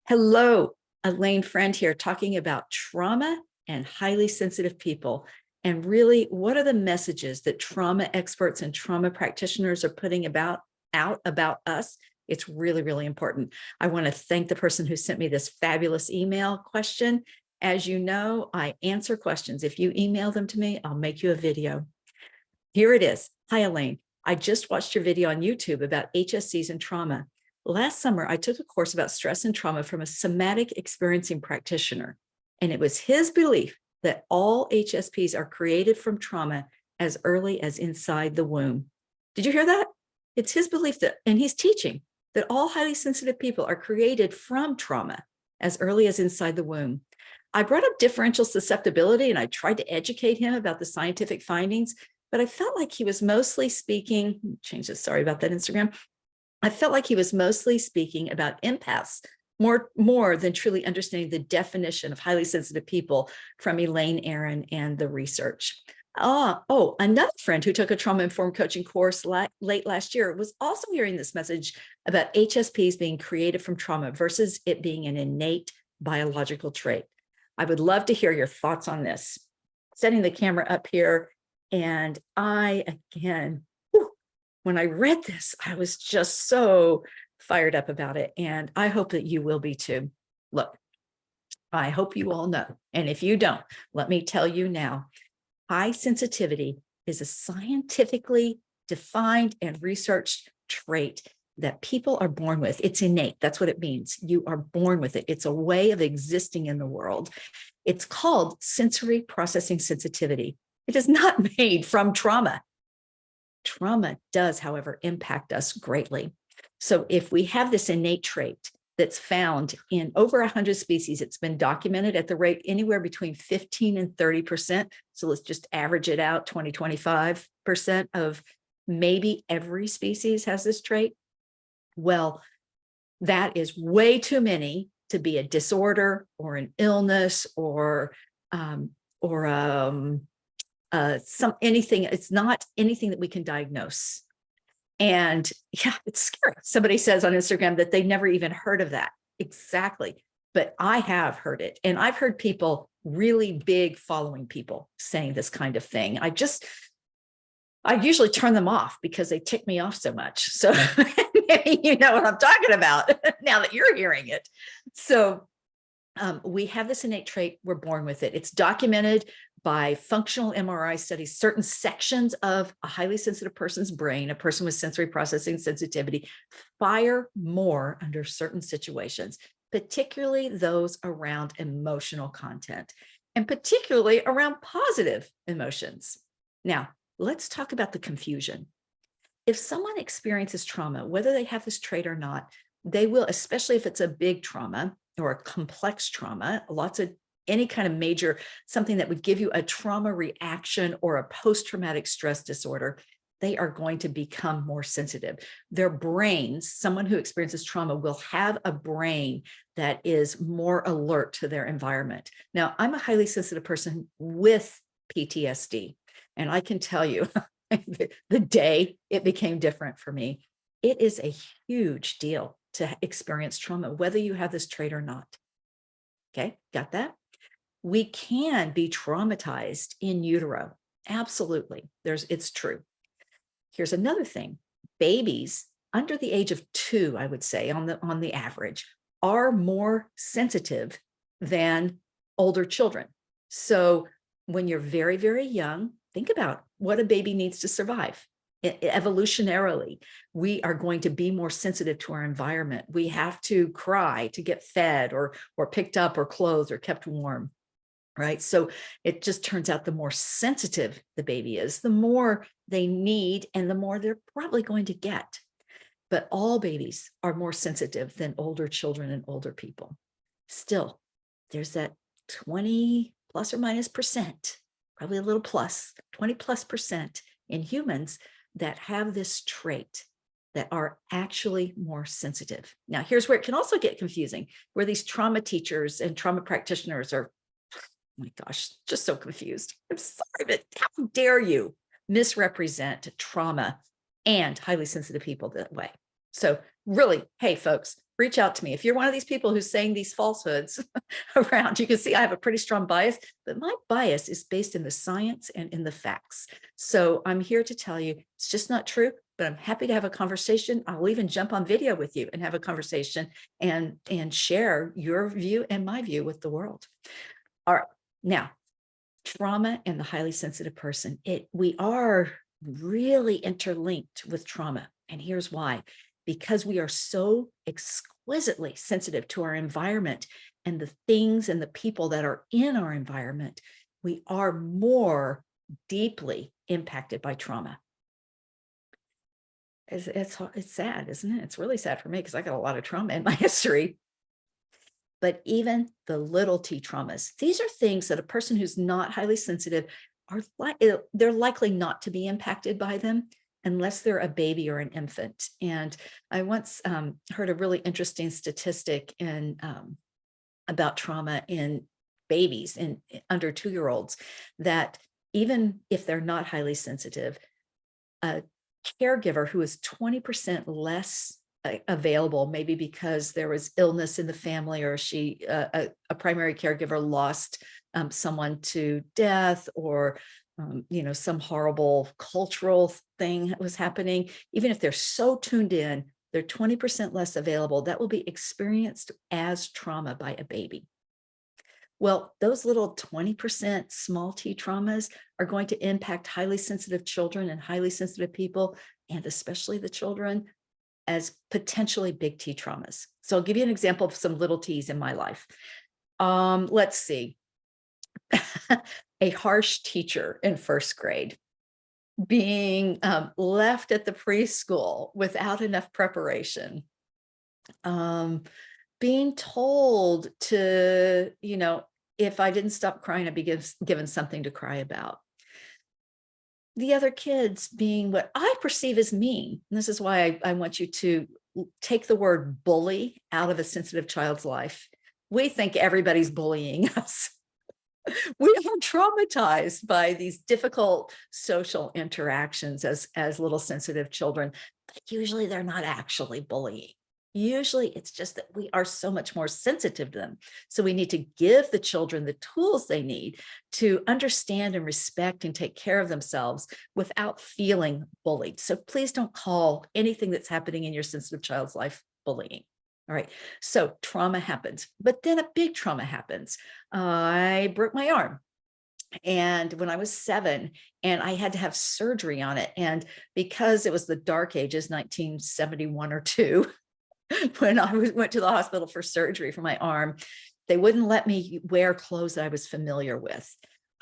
Hello, Elaine Friend here, talking about trauma and highly sensitive people. And really, what are the messages that trauma experts and trauma practitioners are putting out about us? It's really, really important. I want to thank the person who sent me this fabulous email question. As you know, I answer questions. If you email them to me, I'll make you a video. Here it is. Hi, Elaine. I just watched your video on YouTube about HSCs and trauma. Last summer, I took a course about stress and trauma from a somatic experiencing practitioner, and it was his belief that all HSPs are created from trauma as early as inside the womb. Did you hear that? It's his belief that, and he's teaching that all highly sensitive people are created from trauma as early as inside the womb. I brought up differential susceptibility and I tried to educate him about the scientific findings, but I felt like he was mostly speaking, change this, sorry about that, Instagram. I felt like he was mostly speaking about empaths more than truly understanding the definition of highly sensitive people from Elaine Aron and the research. Another friend who took a trauma-informed coaching course late last year was also hearing this message about HSPs being created from trauma versus it being an innate biological trait. I would love to hear your thoughts on this. Setting the camera up here, and when I read this, I was just so fired up about it. And I hope that you will be too. Look, I hope you all know. And if you don't, let me tell you now, high sensitivity is a scientifically defined and researched trait that people are born with. It's innate. That's what it means. You are born with it. It's a way of existing in the world. It's called sensory processing sensitivity. It is not made from trauma. Trauma does, however, impact us greatly. So if we have this innate trait that's found in over 100 species, it's been documented at the rate anywhere between 15 and 30%. So let's just average it out, 20, 25% of maybe every species has this trait. Well, that is way too many to be a disorder or an illness or anything. It's not anything that we can diagnose. And yeah, it's scary. Somebody says on Instagram that they never even heard of that. Exactly. But I have heard it. And I've heard people, really big following people, saying this kind of thing. I usually turn them off because they tick me off so much. So you know what I'm talking about now that you're hearing it. So we have this innate trait. We're born with it. It's documented by functional MRI studies. Certain sections of a highly sensitive person's brain, a person with sensory processing sensitivity, fire more under certain situations, particularly those around emotional content, and particularly around positive emotions. Now, let's talk about the confusion. If someone experiences trauma, whether they have this trait or not, they will, especially if it's a big trauma or a complex trauma, any kind of major, something that would give you a trauma reaction or a post-traumatic stress disorder, they are going to become more sensitive. Their brains, someone who experiences trauma will have a brain that is more alert to their environment. Now, I'm a highly sensitive person with PTSD, and I can tell you the day it became different for me, it is a huge deal to experience trauma, whether you have this trait or not. Okay, got that? We can be traumatized in utero. Absolutely. It's true. Here's another thing. Babies under the age of 2, I would say on the average, are more sensitive than older children. So when you're very, very young, think about what a baby needs to survive. Evolutionarily, we are going to be more sensitive to our environment. We have to cry to get fed or picked up or clothed or kept warm. Right. So it just turns out the more sensitive the baby is, the more they need and the more they're probably going to get. But all babies are more sensitive than older children and older people. Still, there's that 20 plus or minus percent, probably a little plus, 20 plus percent in humans that have this trait that are actually more sensitive. Now, here's where it can also get confusing, where these trauma teachers and trauma practitioners are, oh my gosh, just so confused. I'm sorry, but how dare you misrepresent trauma and highly sensitive people that way? So really, hey, folks, reach out to me. If you're one of these people who's saying these falsehoods around, you can see I have a pretty strong bias, but my bias is based in the science and in the facts. So I'm here to tell you it's just not true, but I'm happy to have a conversation. I'll even jump on video with you and have a conversation and share your view and my view with the world. All right. Now, trauma and the highly sensitive person, we are really interlinked with trauma. And here's why. Because we are so exquisitely sensitive to our environment and the things and the people that are in our environment, we are more deeply impacted by trauma. It's sad, isn't it? It's really sad for me because I got a lot of trauma in my history. But even the little t traumas, these are things that a person who's not highly sensitive they're likely not to be impacted by them unless they're a baby or an infant. And I once heard a really interesting statistic about trauma in babies and under 2-year-olds, that even if they're not highly sensitive, a caregiver who is 20% less available, maybe because there was illness in the family, or a primary caregiver lost someone to death, or some horrible cultural thing was happening, even if they're so tuned in, they're 20% less available. That will be experienced as trauma by a baby. Well, those little 20% small t traumas are going to impact highly sensitive children and highly sensitive people, and especially the children, as potentially big T traumas. So I'll give you an example of some little T's in my life. Let's see. A harsh teacher in first grade, being left at the preschool without enough preparation, being told to, if I didn't stop crying, I'd be given something to cry about. The other kids being what I perceive as mean. And this is why I want you to take the word bully out of a sensitive child's life. We think everybody's bullying us. We are traumatized by these difficult social interactions as little sensitive children, but usually they're not actually bullying. Usually it's just that we are so much more sensitive to them. So we need to give the children the tools they need to understand and respect and take care of themselves without feeling bullied. So please don't call anything that's happening in your sensitive child's life bullying. All right. So trauma happens, but then a big trauma happens. I broke my arm. And when I was 7, and I had to have surgery on it. And because it was the dark ages, 1971 or 2, when I went to the hospital for surgery for my arm, they wouldn't let me wear clothes that I was familiar with.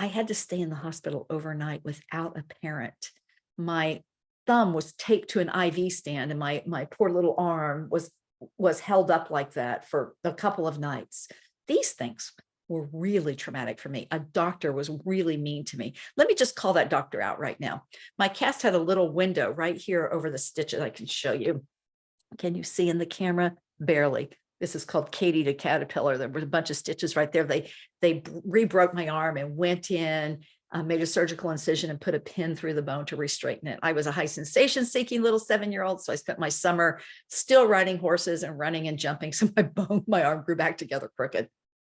I had to stay in the hospital overnight without a parent. My thumb was taped to an IV stand, and my poor little arm was held up like that for a couple of nights. These things were really traumatic for me. A doctor was really mean to me. Let me just call that doctor out right now. My cast had a little window right here over the stitches. I can show you. Can you see in the camera? Barely. This is called Katie the Caterpillar. There were a bunch of stitches right there. They re-broke my arm and went in, made a surgical incision and put a pin through the bone to re-straighten it. I was a high sensation seeking little 7-year-old. So I spent my summer still riding horses and running and jumping. So my arm grew back together crooked.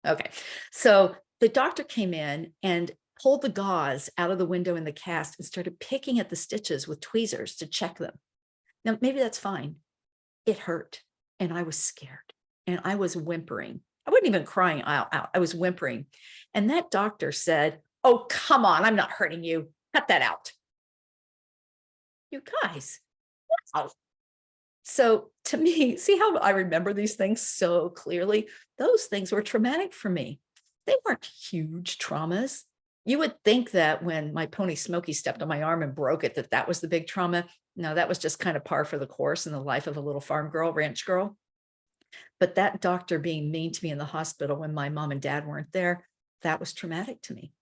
Okay. So the doctor came in and pulled the gauze out of the window in the cast and started picking at the stitches with tweezers to check them. Now, maybe that's fine. It hurt, and I was scared, and I was whimpering. I wasn't even crying out. I was whimpering. And that doctor said, "Oh, come on, I'm not hurting you. Cut that out." You guys, wow. So to me, see how I remember these things so clearly? Those things were traumatic for me. They weren't huge traumas. You would think that when my pony Smokey stepped on my arm and broke it, that was the big trauma. No, that was just kind of par for the course in the life of a little farm girl, ranch girl. But that doctor being mean to me in the hospital when my mom and dad weren't there, that was traumatic to me.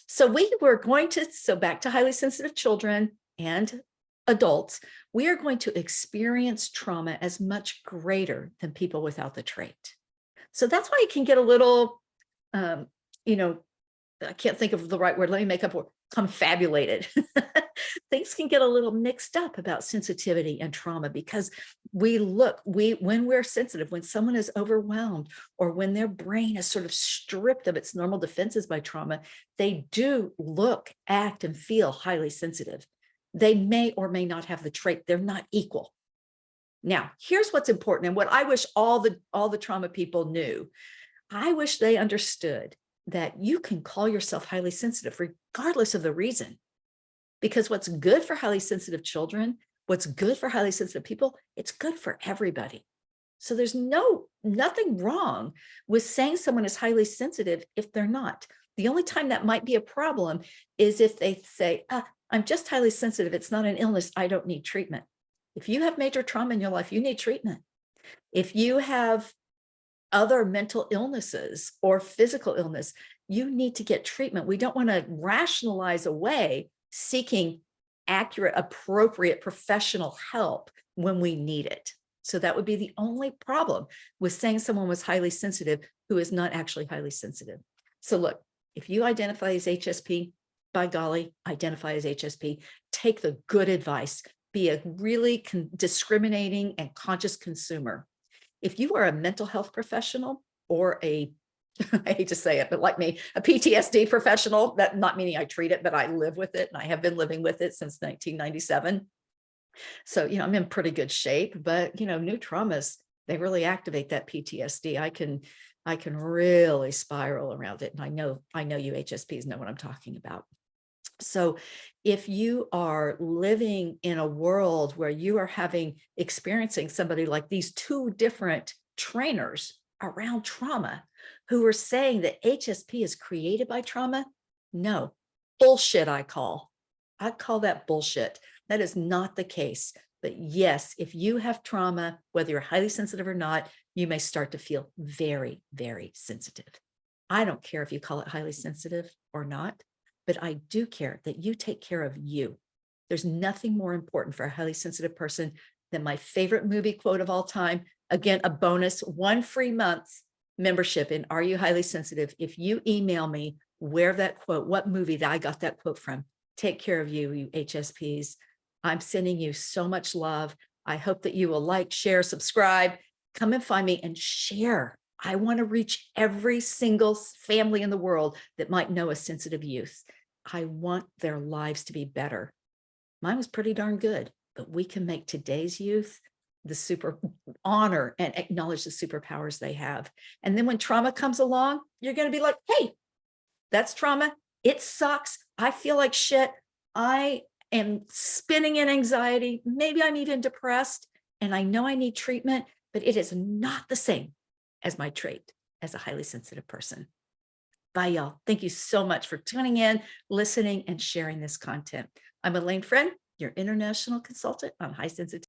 So back to highly sensitive children and adults, we are going to experience trauma as much greater than people without the trait. So that's why it can get a little, I can't think of the right word. Let me make up a word. Confabulated. things can get a little mixed up about sensitivity and trauma because when we're sensitive, when someone is overwhelmed or when their brain is sort of stripped of its normal defenses by trauma, they do look, act, and feel highly sensitive. They may or may not have the trait. They're not equal. Now, here's what's important and what I wish all the trauma people knew. I wish they understood that you can call yourself highly sensitive regardless of the reason. Because what's good for highly sensitive children, what's good for highly sensitive people, it's good for everybody. So there's nothing wrong with saying someone is highly sensitive if they're not. The only time that might be a problem is if they say, I'm just highly sensitive. It's not an illness. I don't need treatment. If you have major trauma in your life, you need treatment. If you have other mental illnesses or physical illness, you need to get treatment. We don't want to rationalize away seeking accurate, appropriate professional help when we need it. So that would be the only problem with saying someone was highly sensitive who is not actually highly sensitive. So look, if you identify as HSP, by golly, identify as HSP, take the good advice, be a really discriminating and conscious consumer. If you are a mental health professional or I hate to say it, but like me, a PTSD professional, that not meaning I treat it, but I live with it. And I have been living with it since 1997. So, I'm in pretty good shape, but, new traumas, they really activate that PTSD. I can really spiral around it. And I know you HSPs know what I'm talking about. So if you are living in a world where you are experiencing somebody like these two different trainers around trauma who are saying that HSP is created by trauma, no, bullshit. I call that bullshit. That is not the case. But yes, if you have trauma, whether you're highly sensitive or not, you may start to feel very, very sensitive. I don't care if you call it highly sensitive or not, but I do care that you take care of you. There's nothing more important for a highly sensitive person than my favorite movie quote of all time. Again, a bonus, 1 free month membership in Are You Highly Sensitive? If you email me where that quote, what movie that I got that quote from, take care of you, you HSPs. I'm sending you so much love. I hope that you will like, share, subscribe, come and find me and share. I want to reach every single family in the world that might know a sensitive youth. I want their lives to be better. Mine was pretty darn good, but we can make today's youth honor and acknowledge the superpowers they have. And then when trauma comes along, you're going to be like, hey, that's trauma. It sucks. I feel like shit. I am spinning in anxiety. Maybe I'm even depressed and I know I need treatment, but it is not the same as my trait as a highly sensitive person. Bye, y'all. Thank you so much for tuning in, listening, and sharing this content. I'm Elaine Friend, your international consultant on high sensitivity.